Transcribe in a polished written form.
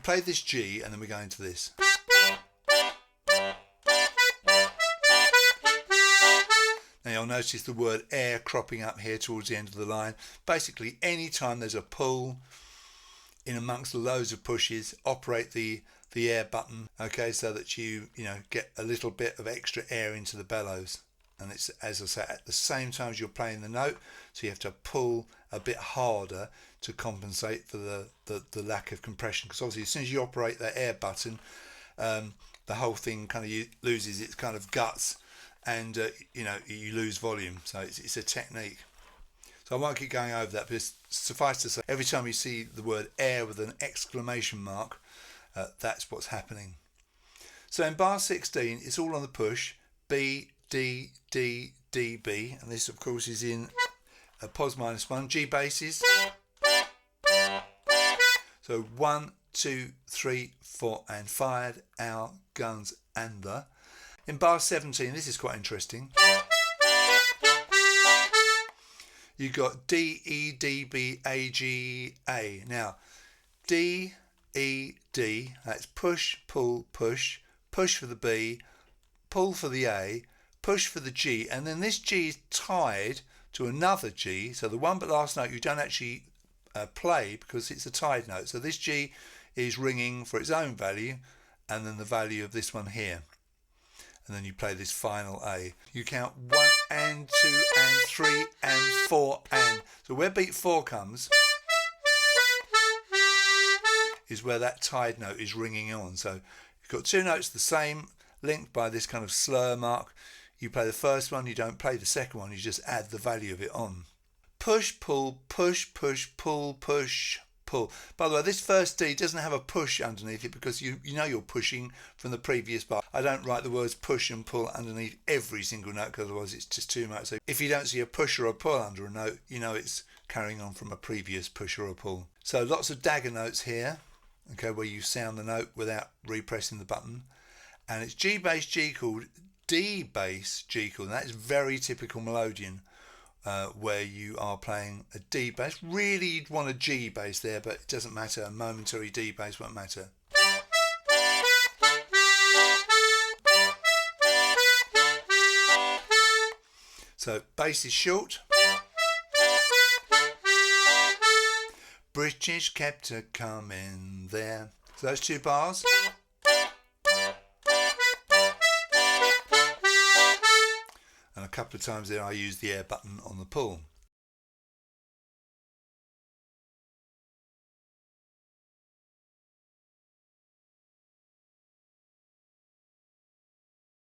play this G and then we go into this. Now you'll notice the word air cropping up here towards the end of the line. Basically, any time there's a pull in amongst loads of pushes, operate the air button, okay, so that you get a little bit of extra air into the bellows. And it's, as I say, at the same time as you're playing the note, so you have to pull a bit harder to compensate for the lack of compression, because obviously as soon as you operate that air button, the whole thing kind of loses its kind of guts, and you lose volume. So it's a technique. So I won't keep going over that, but suffice to say, every time you see the word air with an exclamation mark, that's what's happening. So in bar 16, it's all on the push, B, D, D, D, B, and this of course is in a pos -1, G basses. So 1, 2, 3, 4 and 5, our guns and the. In bar 17, this is quite interesting. You've got D, E, D, B, A, G, A. Now, D, E, D, that's push, pull, push, push for the B, pull for the A, push for the G, and then this G is tied to another G, so the one but last note you don't actually play because it's a tied note. So this G is ringing for its own value, and then the value of this one here. And then you play this final A. You count 1 and 2 and 3 and 4 and. So where beat 4 comes is where that tied note is ringing on. So you've got two notes the same, linked by this kind of slur mark. You play the first one, you don't play the second one, you just add the value of it on. Push, pull, push, push, pull, push, pull. By the way, this first D doesn't have a push underneath it because you know you're pushing from the previous bar. I don't write the words push and pull underneath every single note because otherwise it's just too much. So if you don't see a push or a pull under a note, you know it's carrying on from a previous push or a pull. So lots of dagger notes here, okay, where you sound the note without repressing the button. And it's G bass, G chord, D bass, G chord. And that is very typical Melodeon. Where you are playing a D bass. Really you'd want a G bass there, but it doesn't matter. A momentary D bass won't matter. So bass is short. British kept a coming there. So those two bars. And a couple of times there I use the air button on the pull.